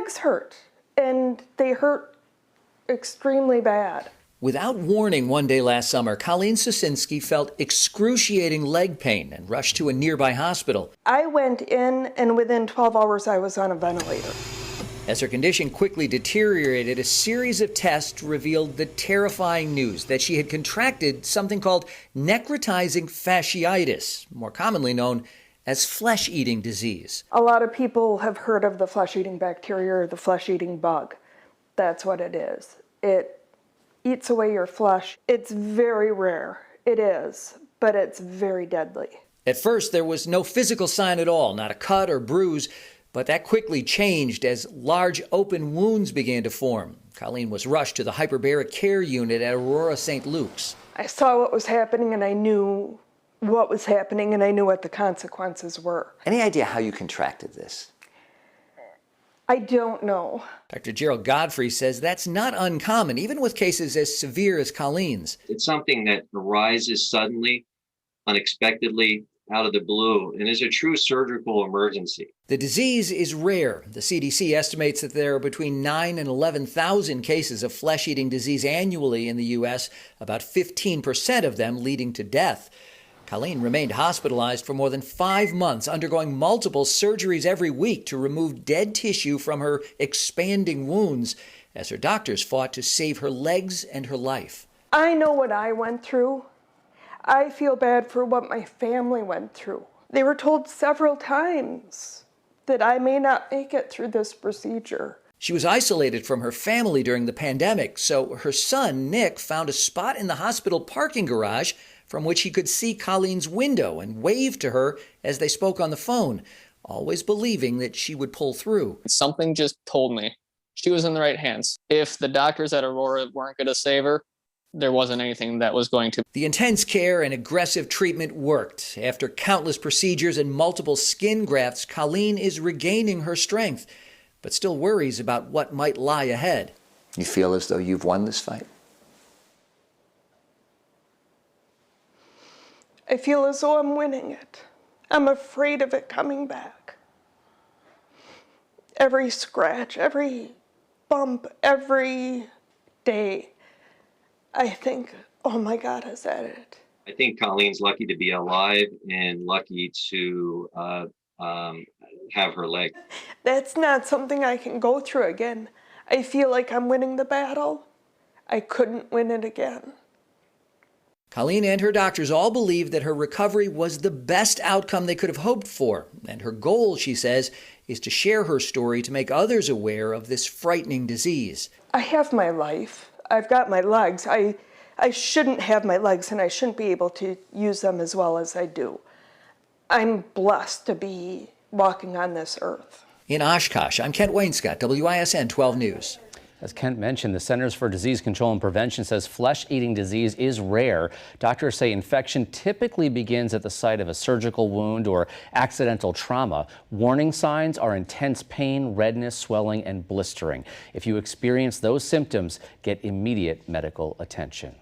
legs hurt, and they hurt extremely bad. Without warning, one day last summer, Colleen Sosinski felt excruciating leg pain and rushed to a nearby hospital. I went in, and within 12 hours, I was on a ventilator. As her condition quickly deteriorated, a series of tests revealed the terrifying news that she had contracted something called necrotizing fasciitis, more commonly known as flesh-eating disease. A lot of people have heard of the flesh-eating bacteria or the flesh-eating bug. That's what it is. It eats away your flesh. It's very rare. It is, but it's very deadly. At first, there was no physical sign at all, not a cut or bruise, but that quickly changed as large open wounds began to form. Colleen was rushed to the hyperbaric care unit at Aurora St. Luke's. I saw what was happening, and I knew what was happening, and I knew what the consequences were. Any idea how you contracted this? I don't know. Dr. Gerald Godfrey says that's not uncommon, even with cases as severe as Colleen's. It's something that arises suddenly, unexpectedly, out of the blue, and is a true surgical emergency. The disease is rare. The CDC estimates that there are between 9,000 and 11,000 cases of flesh-eating disease annually in the U.S., about 15% of them leading to death. Colleen remained hospitalized for more than 5 months, undergoing multiple surgeries every week to remove dead tissue from her expanding wounds as her doctors fought to save her legs and her life. I know what I went through. I feel bad for what my family went through. They were told several times that I may not make it through this procedure. She was isolated from her family during the pandemic, so her son, Nick, found a spot in the hospital parking garage from which he could see Colleen's window and wave to her as they spoke on the phone, always believing that she would pull through. Something just told me she was in the right hands. If the doctors at Aurora weren't going to save her, there wasn't anything that was going to. The intense care and aggressive treatment worked. After countless procedures and multiple skin grafts, Colleen is regaining her strength, but still worries about what might lie ahead. You feel as though you've won this fight? I feel as though I'm winning it. I'm afraid of it coming back. Every scratch, every bump, every day, I think, oh my God, is that it? I think Colleen's lucky to be alive and lucky to have her leg. That's not something I can go through again. I feel like I'm winning the battle. I couldn't win it again. Colleen and her doctors all believe that her recovery was the best outcome they could have hoped for. And her goal, she says, is to share her story to make others aware of this frightening disease. I have my life. I've got my legs. I shouldn't have my legs, and I shouldn't be able to use them as well as I do. I'm blessed to be walking on this earth. In Oshkosh, I'm Kent Wainscott, WISN 12 News. As Kent mentioned, the Centers for Disease Control and Prevention says flesh-eating disease is rare. Doctors say infection typically begins at the site of a surgical wound or accidental trauma. Warning signs are intense pain, redness, swelling, and blistering. If you experience those symptoms, get immediate medical attention.